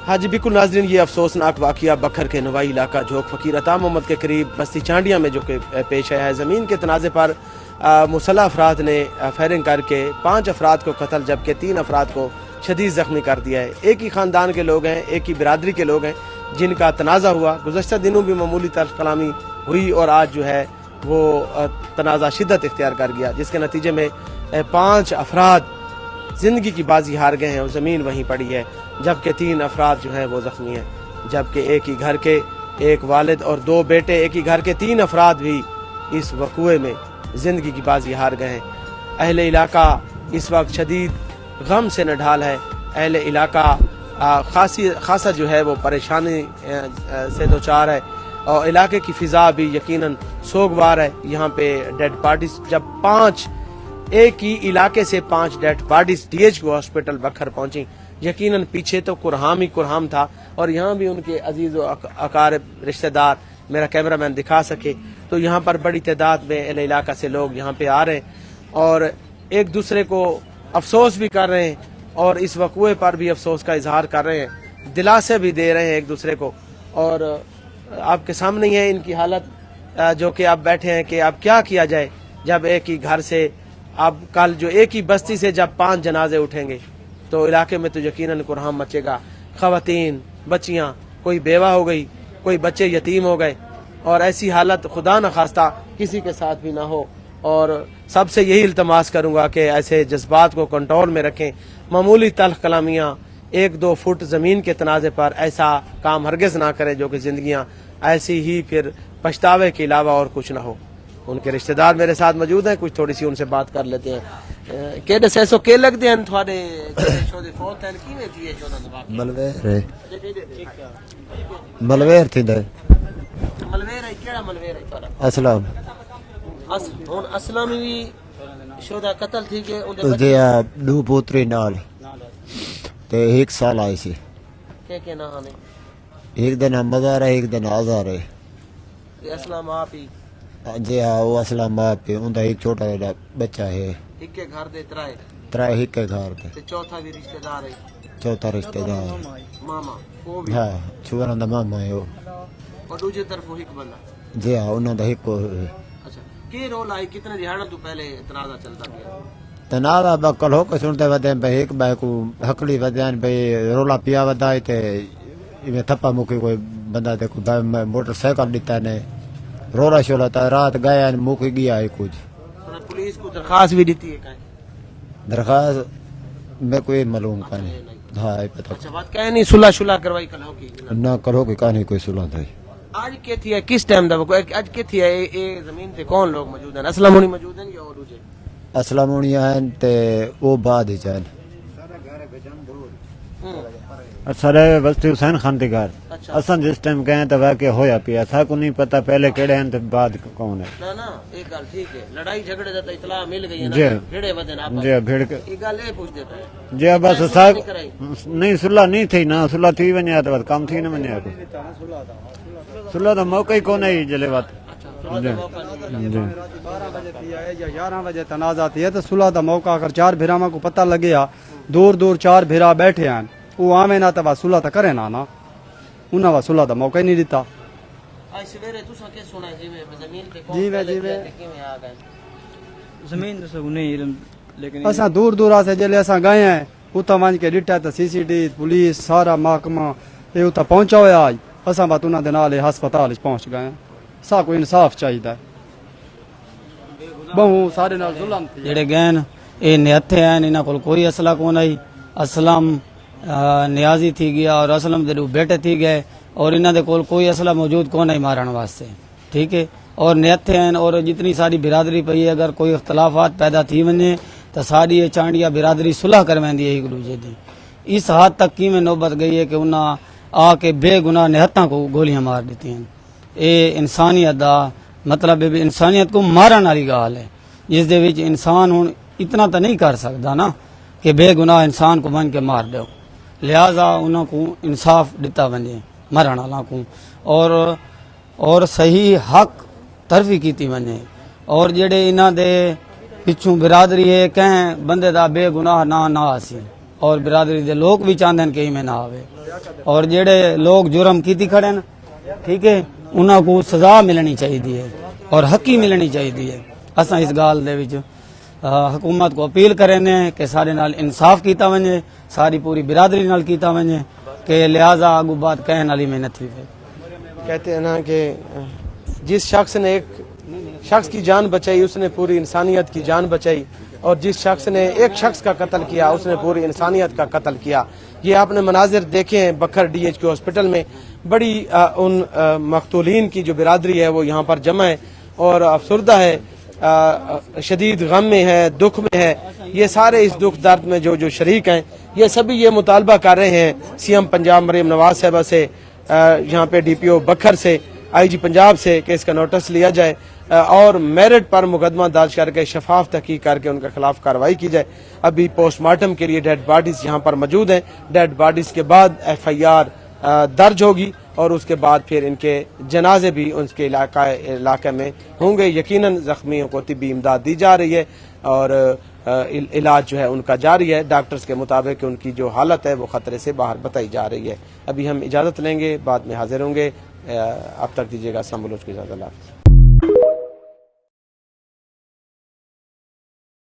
ہاں جی بالکل ناظرین، یہ افسوسناک واقعہ بکھر کے نوائی علاقہ جھوک فقیر عطا محمد کے قریب بستی چانڈیاں میں جو کہ پیش آیا ہے۔ زمین کے تنازع پر مسلح افراد نے فائرنگ کر کے 5 افراد کو قتل جبکہ 3 افراد کو شدید زخمی کر دیا ہے۔ ایک ہی خاندان کے لوگ ہیں، ایک ہی برادری کے لوگ ہیں جن کا تنازع ہوا۔ گزشتہ دنوں بھی معمولی تلخ کلامی ہوئی اور آج جو ہے وہ تنازع شدت اختیار کر گیا، جس کے نتیجے میں 5 افراد زندگی کی بازی ہار گئے ہیں اور زمین وہیں پڑی ہے، جبکہ 3 افراد جو ہیں وہ زخمی ہیں، جبکہ ایک ہی گھر کے ایک والد اور 2 بیٹے، ایک ہی گھر کے 3 افراد بھی اس وقوعے میں زندگی کی بازی ہار گئے ہیں۔ اہل علاقہ اس وقت شدید غم سے نڈھال ہے۔ اہل علاقہ خاصا جو ہے وہ پریشانی سے دوچار ہے اور علاقے کی فضا بھی یقیناً سوگوار ہے۔ یہاں پہ ڈیڈ پارٹیز جب 5 ایک ہی علاقے سے 5 ڈیڈ پارٹیز ڈی ایچ کو ہاسپٹل بکھر پہنچی، یقیناً پیچھے تو قرہام ہی قرہام تھا اور یہاں بھی ان کے عزیز و اقارب رشتہ دار میرا کیمرہ مین دکھا سکے تو یہاں پر بڑی تعداد میں اہل علاقہ سے لوگ یہاں پہ آ رہے ہیں اور ایک دوسرے کو افسوس بھی کر رہے ہیں اور اس وقوعے پر بھی افسوس کا اظہار کر رہے ہیں، دلاسے بھی دے رہے ہیں ایک دوسرے کو۔ اور آپ کے سامنے ہی ہے ان کی حالت جو کہ آپ بیٹھے ہیں کہ اب کیا کیا جائے جب ایک ہی گھر سے اب کل جو ایک ہی بستی سے جب 5 جنازے اٹھیں گے تو علاقے میں تو یقیناً قرہم مچے گا۔ خواتین، بچیاں، کوئی بیوہ ہو گئی، کوئی بچے یتیم ہو گئے اور ایسی حالت خدا نخواستہ کسی کے ساتھ بھی نہ ہو۔ اور سب سے یہی التماس کروں گا کہ ایسے جذبات کو کنٹرول میں رکھیں، معمولی تلخ کلامیاں 1-2 فٹ زمین کے تنازع پر ایسا کام ہرگز نہ کریں جو کہ زندگیاں ایسی ہی پھر پچھتاوے کے علاوہ اور کچھ نہ ہو۔ ان کے رشتہ دار میرے ساتھ موجود ہیں، کچھ تھوڑی سی ان سے بات کر لیتے ہیں۔ کیڑے سیسو کے لگتے ہیں تھوڑے شودے فوت ہیں کیویں تھی ہے چودہ دبا ملویر تھی دے ملویر ہے کیڑا ملویر ہے تھوڑا اسلام ہن اسلامی بھی شودہ قتل تھی کہ ان اس دے 2 پوتری نال تے 1 سال آئی سی کے نہ آنے ایک دن مزار ہے ایک دن آزار ہے اسلام آپ ہی جی ہاں وہ اسلام آباد پہ ان کا ایک چھوٹا جا بچہ ہے، ایک کے گھر دے ترائے ترائے ایک کے گھر پہ، تے چوتھا بھی رشتہ دار ہے چوتھا رشتہ دار ماما وہ بھی ہاں چھوڑا دا ماما ہے وہ اور دوسری طرف وہ ایک بندہ۔ جی ہاں انہوں دا ایک اچھا کی رول آئی کتنے دہاڑوں تو پہلے تنازع چلتا گیا؟ تنازع بکل ہو کے سنتے ودے پہ ایک بھائی کو ہکڑی ودین پہ رولا پیا ودائے تے میں تھپا مکی کوئی بندہ تے کوئی موٹر سائیکل دیتا نے رولا شولا تا رات گیا مک گیا ہے کچھ پولیس کو درخواست بھی دیتی ہے کہیں درخواست میں کوئی معلوم کا نہیں ہاں پتہ اچھا بات کہیں نہیں صلح شلح کروائی کل ہوگی نہ کرو کہ کہانی کوئی سلا تھا آج کے تھی ہے کس ٹائم دا آج کے تھی ہے اے زمین تے کون لوگ موجود ہیں؟ اسلام ہونی موجود ہیں یا اور دوسرے اسلامونیاں ہیں تے وہ بعد ہی چاہیں سارے بستی حسین خان دی گھر اساں جس ٹائم گئے تو واقعہ ہویا پیا سا کو نہیں پتہ پہلے کیڑے ہیں تے بعد کون ہے نا نا ایک گل ٹھیک ہے لڑائی جھگڑے دا تو اطلاع مل گئی ہے جی نا بھیڑے ودن آپ جی بھیڑ کے یہ گل اے پوچھ دیتا ہے جی بس سا نہیں صلح نہیں تھی نا صلح تھی ونیا تو بس کام تھی نہ ونیا صلح دا موقع ہی کون ہے جلے بات 12 بجے تھی ہے یا 11 بجے تنازع تھی ہے تو صلح دا موقع اگر 4 بھیراواں کو پتہ لگیا دور دور 4 بھیرا بیٹھے ہیں وہ آویں نہ تو صلح تو کرے نا انہاں صلح دا موقع ہی نہیں دیتا۔ آج سویرے تساں کی سنا جویں زمین تے کون جی کیویں آ گئے زمین تو سب نہیں علم لیکن اساں دور دور سے جلے اساں گئے ہیں اتھا ونج کے ڈٹا تو سی سی ٹی پولیس سارا محکمہ یہ اتھا پہنچا ہوا آج اساں بات انہاں دے نال ہسپتال پہنچ گئے ہیں سا کو انصاف چاہیے بہو سارے نال ظلم تھی جڑے گئے یہ نہتھے ہیں انہاں کول کوئی اصلہ کون آئی اسلم نیازی تھی گیا اور اسلم دے بیٹے تھی گئے اور انہاں دے کول کوئی اصلہ موجود کون ہے مارن واسطے ٹھیک ہے اور نہتھے ہیں اور جتنی ساری برادری پئی ہے اگر کوئی اختلافات پیدا تھی ونجے تو ساری یہ چانڈیا برادری صلح کرویندی ہے ایک دوسرے دی اس حد تک کی میں نوبت گئی ہے کہ انہاں آ کے بے گناہ نہتاں کو گولیاں مار دیتی ہیں اے انسانیت دا مطلب انسانیت کو مارن والی گال ہے جس دے وچ انسان ہن اتنا تو نہیں کر سکدا نا کہ بے گناہ انسان کو بن کے مار دو لہذا انہوں کو انصاف دیتا ونجے مرن والا کو اور صحیح حق ترفی کیتی ونجے اور جڑے انہاں دے پچھوں برادری ہے کہیں بندے دا بے گناہ نہ آسی اور برادری دے لوگ بھی چاہتے ہیں کہ میں نہ آوے اور جڑے لوگ جرم کیتی کھڑے ہیں ٹھیک ہے انہاں کو سزا ملنی چاہیے اور حقی ملنی چاہیے اساں اس گال دے وچ حکومت کو اپیل کریں کہ سارے نال انصاف کیتا ونجے ساری پوری برادری نال کیتا ونجے کہ لہذا آگو بات کہن والی میں نہ تھی کہتے ہیں نا کہ جس شخص نے ایک شخص کی جان بچائی اس نے پوری انسانیت کی جان بچائی اور جس شخص نے ایک شخص کا قتل کیا اس نے پوری انسانیت کا قتل کیا. یہ آپ نے مناظر دیکھے ہیں بکھر ڈی ایچ کے ہاسپٹل میں بڑی ان مقتولین کی جو برادری ہے وہ یہاں پر جمع ہے اور افسردہ ہے, شدید غم میں ہے, دکھ میں ہے. یہ سارے اس دکھ درد میں جو شریک ہیں یہ سبھی یہ مطالبہ کر رہے ہیں سی ایم پنجاب مریم نواز صاحبہ سے, یہاں پہ ڈی پی او بکھر سے, آئی جی پنجاب سے کہ اس کا نوٹس لیا جائے اور میرٹ پر مقدمہ درج کر کے شفاف تحقیق کر کے ان کے خلاف کارروائی کی جائے. ابھی پوسٹ مارٹم کے لیے ڈیڈ باڈیز یہاں پر موجود ہیں. ڈیڈ باڈیز کے بعد ایف آئی آر درج ہوگی اور اس کے بعد پھر ان کے جنازے بھی ان کے علاقے میں ہوں گے. یقیناً زخمیوں کو طبی امداد دی جا رہی ہے اور علاج جو ہے ان کا جاری ہے. ڈاکٹرز کے مطابق ان کی جو حالت ہے وہ خطرے سے باہر بتائی جا رہی ہے. ابھی ہم اجازت لیں گے, بعد میں حاضر ہوں گے. اب تک دیجیے گا. السلام علیکم. اللہ حافظ.